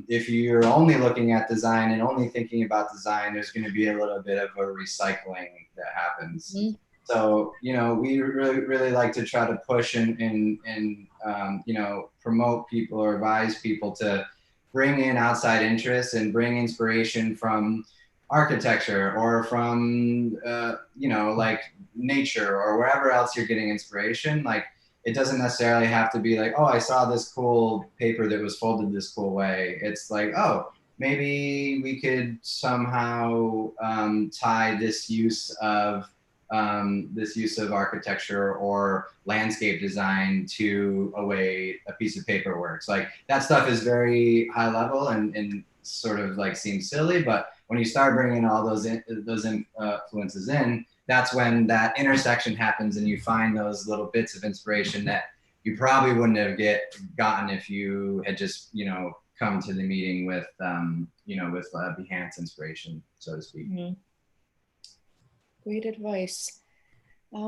if you're only looking at design and only thinking about design, there's going to be a little bit of a recycling that happens. Mm-hmm. So, you know, we really like to try to push and you know, promote people or advise people to bring in outside interests and bring inspiration from architecture or from, you know, like nature or wherever else you're getting inspiration. Like, it doesn't necessarily have to be like, oh, I saw this cool paper that was folded this cool way. It's like, oh, maybe we could somehow tie this use of architecture or landscape design to a way a piece of paper works. Like, that stuff is very high level and sort of like seems silly, but when you start bringing all those influences in, that's when that intersection happens, and you find those little bits of inspiration that you probably wouldn't have gotten if you had just, you know, come to the meeting with, you know, with Behance inspiration, so to speak. Mm-hmm. Great advice.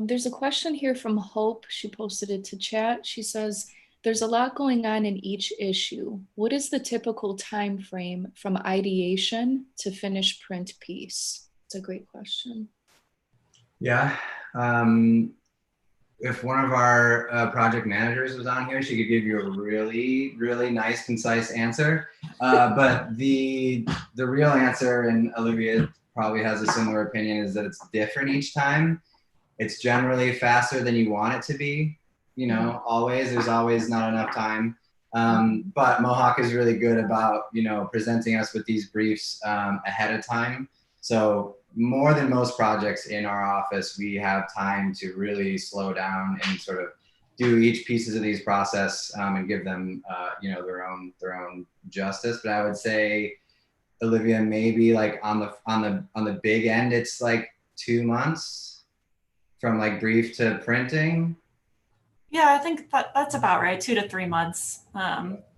There's a question here from Hope. She posted it to chat. She says, there's a lot going on in each issue. What is the typical time frame from ideation to finished print piece? It's a great question. Yeah. If one of our project managers was on here, she could give you a really, really nice, concise answer. But the real answer, and Olivia probably has a similar opinion, is that it's different each time. It's generally faster than you want it to be. You know, always, there's always not enough time. But Mohawk is really good about, you know, presenting us with these briefs ahead of time. So more than most projects in our office, we have time to really slow down and sort of do each pieces of these process and give them, you know, their own justice. But I would say, Olivia, maybe like on the big end, it's like 2 months from like brief to printing. Yeah, I think that's about right. 2 to 3 months.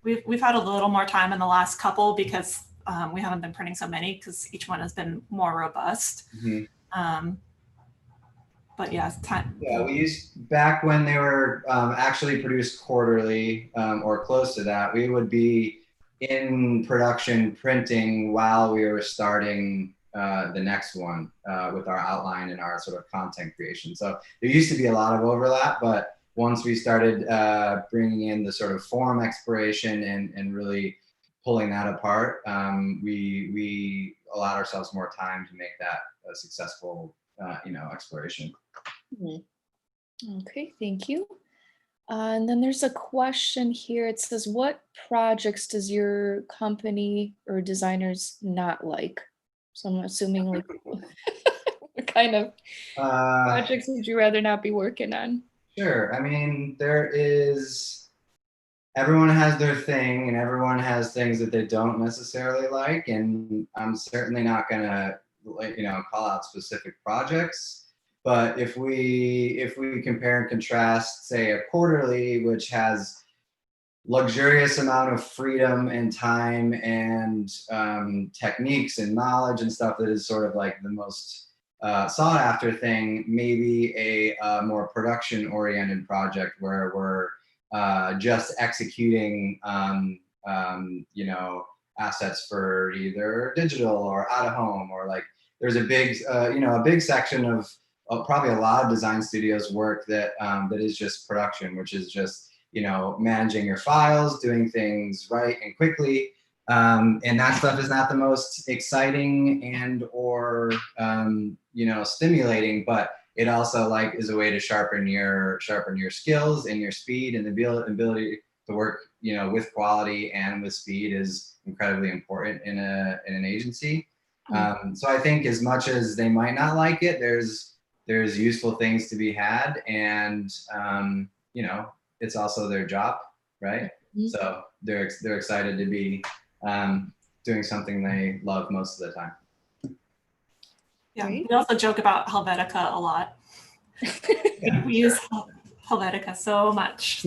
We've had a little more time in the last couple because we haven't been printing so many because each one has been more robust. But yeah, time. Yeah, we used back when they were actually produced quarterly or close to that. We would be in production printing while we were starting the next one with our outline and our sort of content creation. So there used to be a lot of overlap, but once we started bringing in the sort of form exploration and really pulling that apart, we allowed ourselves more time to make that a successful, you know, exploration. Okay, thank you. And then there's a question here. It says, what projects does your company or designers not like? So I'm assuming like what kind of projects would you rather not be working on? Sure. I mean, everyone has their thing and everyone has things that they don't necessarily like. And I'm certainly not going to, you know, call out specific projects. But if we compare and contrast, say, a quarterly, which has luxurious amount of freedom and time and techniques and knowledge and stuff that is sort of like the most sought after thing, maybe a more production oriented project where we're just executing, you know, assets for either digital or out of home, or like there's a big, you know, a big section of probably a lot of design studios work that that is just production, which is just, you know, managing your files, doing things right and quickly. And that stuff is not the most exciting and or you know, stimulating, but it also like is a way to sharpen your skills and your speed, and the ability to work, you know, with quality and with speed is incredibly important in an agency. So I think as much as they might not like it, there's useful things to be had, and you know, it's also their job, right? So they're excited to be doing something they love most of the time. Yeah, we also joke about Helvetica a lot. Yeah, we use Helvetica so much.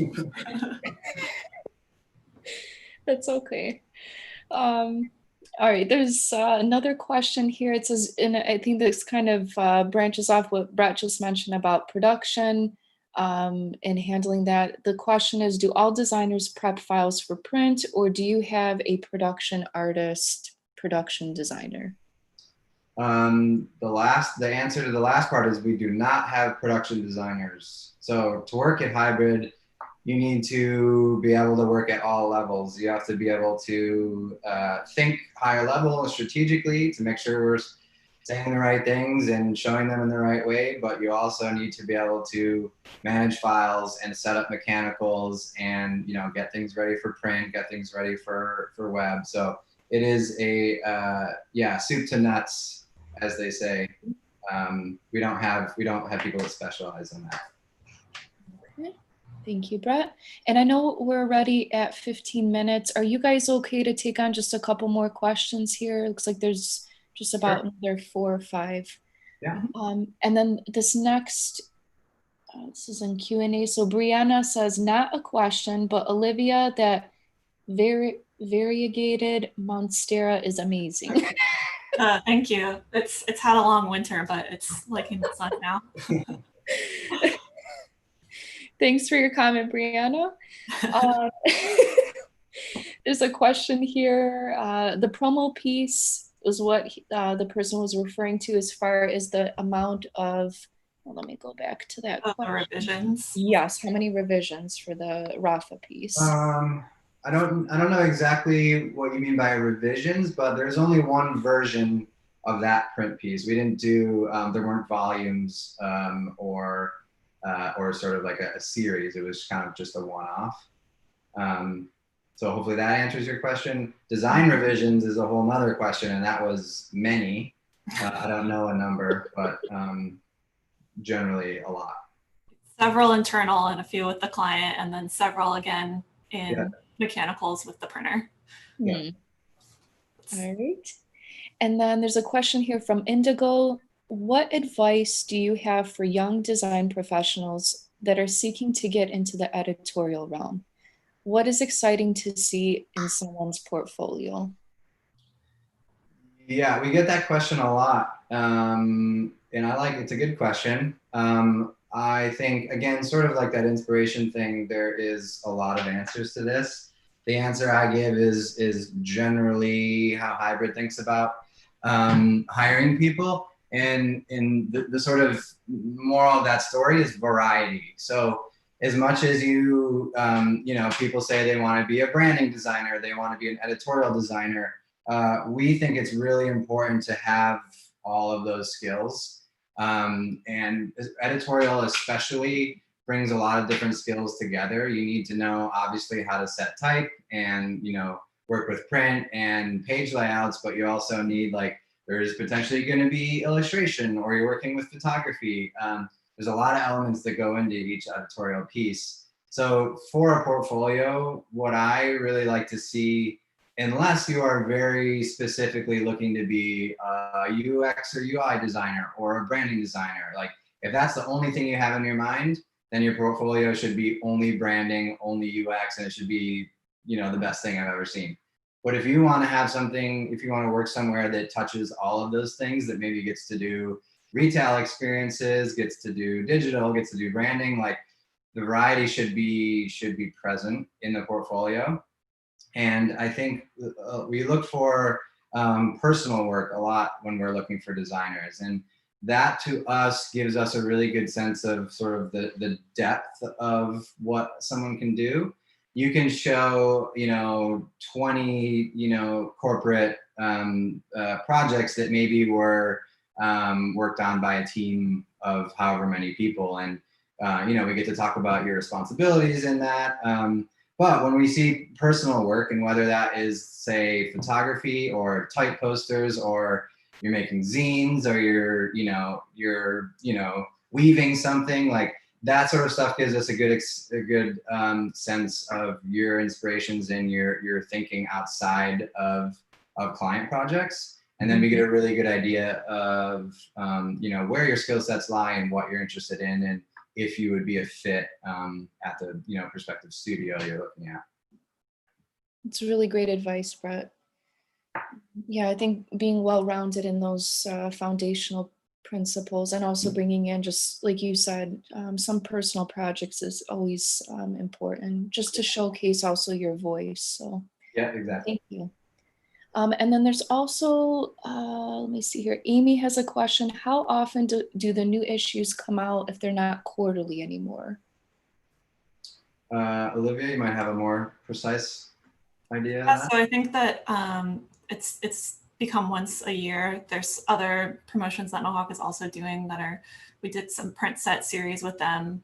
That's okay. All right, there's another question here. It says, and I think this kind of branches off what Brett just mentioned about production and handling that. The question is, do all designers prep files for print, or do you have a production artist, production designer? The answer to the last part is we do not have production designers. So to work at Hybrid, you need to be able to work at all levels. You have to be able to think higher level strategically to make sure we're saying the right things and showing them in the right way. But you also need to be able to manage files and set up mechanicals and, you know, get things ready for print, get things ready for web. So it is a yeah, soup to nuts, as they say. We don't have people that specialize in that. Okay. Thank you, Brett. And I know we're already at 15 minutes. Are you guys okay to take on just a couple more questions here? It looks like there's just about another 4 or 5. Yeah. And then this next, this is in Q&A. So Brianna says, not a question, but Olivia, that variegated monstera is amazing. Thank you. It's had a long winter, but it's liking the sun now. Thanks for your comment, Brianna. There's a question here. The promo piece is what the person was referring to as far as the amount of, well, let me go back to that question. Revisions. Yes, how many revisions for the Rafa piece? I don't know exactly what you mean by revisions, but there's only one version that print piece. We didn't do, there weren't volumes or sort of like a series. It was kind of just a one-off. So hopefully that answers your question. Design revisions is a whole nother question, and that was many. I don't know a number, but generally a lot. Several internal and a few with the client, and then several again in mechanicals with the printer. Yeah. All right. And then there's a question here from Indigo. What advice do you have for young design professionals that are seeking to get into the editorial realm? What is exciting to see in someone's portfolio? Yeah, we get that question a lot. And it's a good question. I think, again, sort of like that inspiration thing, there is a lot of answers to this. The answer I give is generally how Hybrid thinks about hiring people. And the sort of moral of that story is variety. So as much as you know, people say they want to be a branding designer, they want to be an editorial designer, we think it's really important to have all of those skills. And editorial especially brings a lot of different skills together. You need to know, obviously, how to set type and, you know, work with print and page layouts, but you also need, like, there's potentially going to be illustration, or you're working with photography. There's a lot of elements that go into each editorial piece. So for a portfolio, what I really like to see, unless you are very specifically looking to be a UX or UI designer or a branding designer, like if that's the only thing you have in your mind, then your portfolio should be only branding, only UX, and it should be, you know, the best thing I've ever seen. But if you want to have something, if you want to work somewhere that touches all of those things, that maybe gets to do retail experiences, gets to do digital, gets to do branding, like the variety should be present in the portfolio. And I think we look for personal work a lot when we're looking for designers, and that to us gives us a really good sense of sort of the depth of what someone can do. You can show, you know, 20, you know, corporate projects that maybe were worked on by a team of however many people, and you know, we get to talk about your responsibilities in that. But when we see personal work, and whether that is, say, photography or type posters, or you're making zines, or you're weaving something, like that sort of stuff gives us a good sense of your inspirations and your thinking outside of client projects. And then we get a really good idea of you know, where your skill sets lie and what you're interested in, and if you would be a fit at the, you know, prospective studio you're looking at. It's really great advice, Brett. Yeah, I think being well-rounded in those foundational principles, and also bringing in, just like you said, some personal projects is always important, just to showcase also your voice. So yeah, exactly. Thank you. And then there's also, let me see here. Amy has a question. How often do the new issues come out if they're not quarterly anymore? Olivia, you might have a more precise idea. Yeah, so I think that it's become once a year. There's other promotions that Mohawk is also doing that are, we did some print set series with them.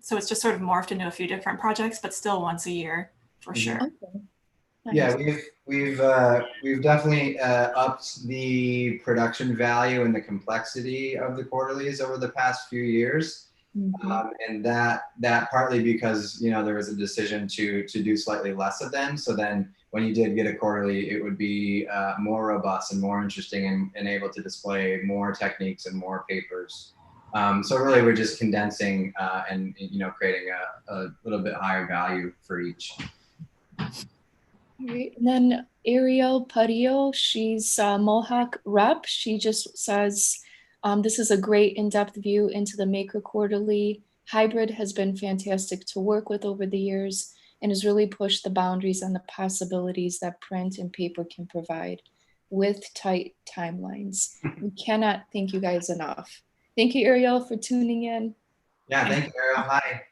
So it's just sort of morphed into a few different projects, but still once a year for sure. Okay. Nice. Yeah, we've definitely upped the production value and the complexity of the quarterlies over the past few years, and that partly because, you know, there was a decision to do slightly less of them. So then when you did get a quarterly, it would be more robust and more interesting, and able to display more techniques and more papers. So really, we're just condensing and, you know, creating a little bit higher value for each. Right. And then Ariel Padillo, she's a Mohawk rep. She just says, this is a great in-depth view into the Maker Quarterly. Hybrid has been fantastic to work with over the years, and has really pushed the boundaries on the possibilities that print and paper can provide with tight timelines. We cannot thank you guys enough. Thank you, Ariel, for tuning in. Yeah, thank you, Ariel. Hi.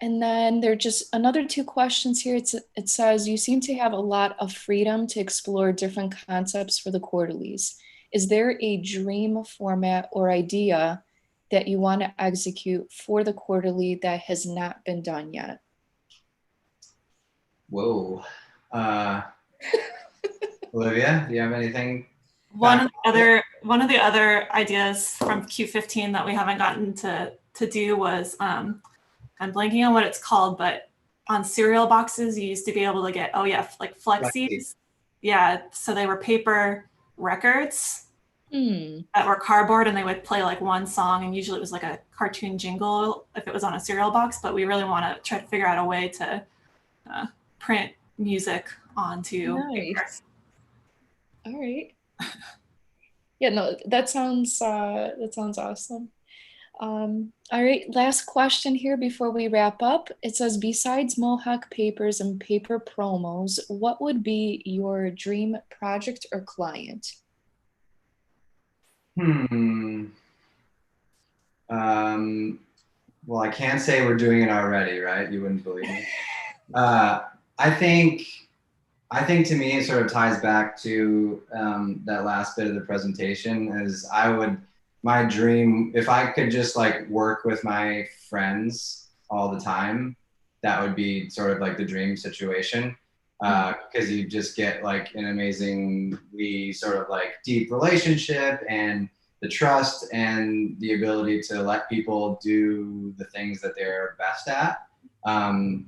And then there are just another two questions here. It says, you seem to have a lot of freedom to explore different concepts for the quarterlies. Is there a dream format or idea that you want to execute for the quarterly that has not been done yet? Whoa. Olivia, do you have anything? One of the other ideas from Q15 that we haven't gotten to do was, I'm blanking on what it's called, but on cereal boxes, you used to be able to get, like flexies. Yeah, so they were paper records that were cardboard, and they would play like one song, and usually it was like a cartoon jingle if it was on a cereal box, but we really want to try to figure out a way to print music onto paper. All right. Yeah, no, that sounds awesome. All right, last question here before we wrap up. It says, besides Mohawk papers and paper promos, what would be your dream project or client? Well, I can't say we're doing it already, right? You wouldn't believe me. I think to me it sort of ties back to that last bit of the presentation. Is my dream, if I could just like work with my friends all the time, that would be sort of like the dream situation. Because you just get like an amazingly sort of like deep relationship, and the trust and the ability to let people do the things that they're best at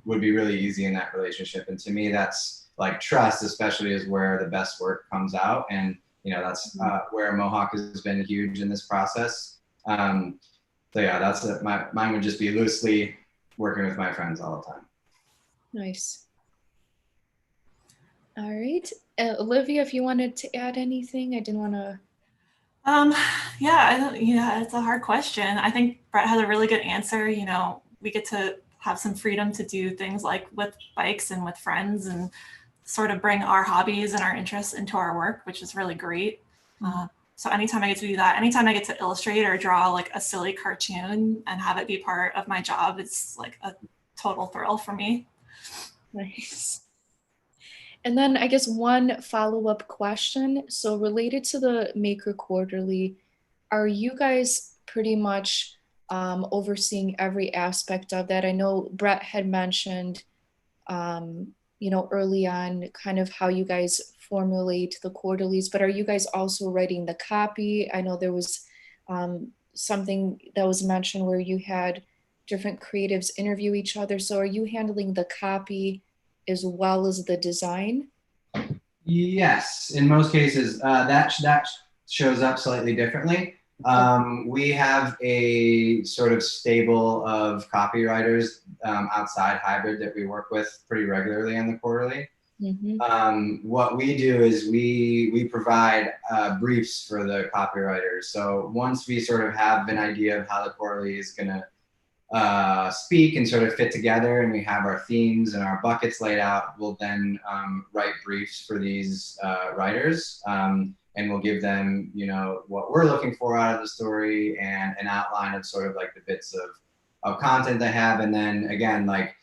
would be really easy in that relationship. And to me, that's like trust, especially, is where the best work comes out. And that's where Mohawk has been huge in this process. So yeah, that's mine would just be loosely working with my friends all the time. Nice. All right, Olivia, if you wanted to add anything, I didn't want to. Yeah, it's a hard question. I think Brett had a really good answer. We get to have some freedom to do things like with bikes and with friends, and sort of bring our hobbies and our interests into our work, which is really great. So anytime I get to do that, anytime I get to illustrate or draw like a silly cartoon and have it be part of my job, it's like a total thrill for me. Nice. And then I guess one follow-up question. So related to the Maker Quarterly, are you guys pretty much overseeing every aspect of that? I know Brett had mentioned, early on kind of how you guys formulate the quarterlies, but are you guys also writing the copy? I know there was something that was mentioned where you had different creatives interview each other. So are you handling the copy as well as the design? Yes, in most cases, that shows up slightly differently. We have a sort of stable of copywriters outside Hybrid that we work with pretty regularly on the quarterly. What we do is we provide briefs for the copywriters. So once we sort of have an idea of how the quarterly is going to speak and sort of fit together, and we have our themes and our buckets laid out, we'll then write briefs for these writers, and we'll give them what we're looking for out of the story and an outline of sort of like the bits of content they have, and then again like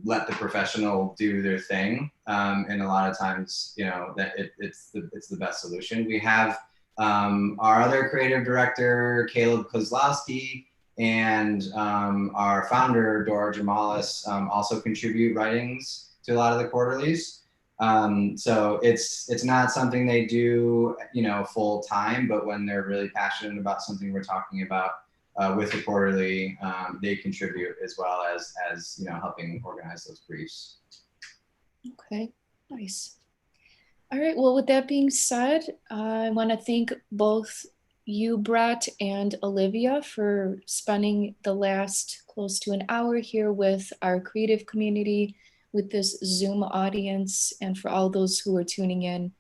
let the professional do their thing, and a lot of times that it's the best solution. We have our other creative director Caleb Kozlowski and our founder Dora Jamalis also contribute writings to a lot of the quarterlies. So it's not something they do full time, but when they're really passionate about something we're talking about with the quarterly, they contribute as well as helping organize those briefs. Okay, nice. All right, well, with that being said, I want to thank both you, Brett, and Olivia for spending the last close to an hour here with our creative community, with this Zoom audience, and for all those who are tuning in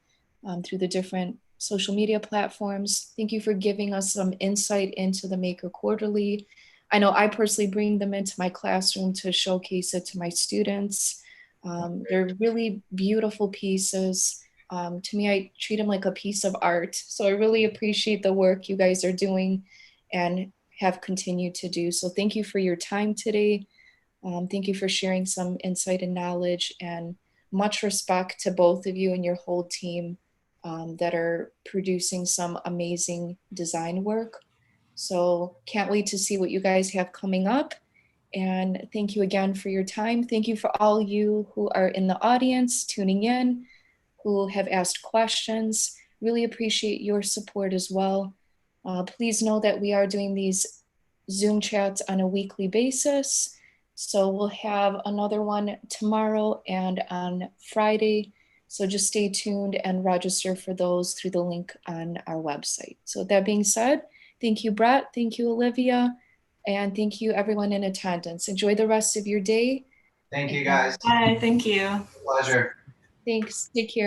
through the different social media platforms. Thank you for giving us some insight into the Maker Quarterly. I know I personally bring them into my classroom to showcase it to my students. They're really beautiful pieces. To me, I treat them like a piece of art. So I really appreciate the work you guys are doing and have continued to do. So thank you for your time today. Thank you for sharing some insight and knowledge, and much respect to both of you and your whole team that are producing some amazing design work. So can't wait to see what you guys have coming up. And thank you again for your time. Thank you for all you who are in the audience tuning in, who have asked questions. Really appreciate your support as well. Please know that we are doing these Zoom chats on a weekly basis. So we'll have another one tomorrow and on Friday. So just stay tuned and register for those through the link on our website. So with that being said, thank you, Brett. Thank you, Olivia. And thank you, everyone in attendance. Enjoy the rest of your day. Thank you, guys. Bye. Thank you. Pleasure. Thanks. Take care.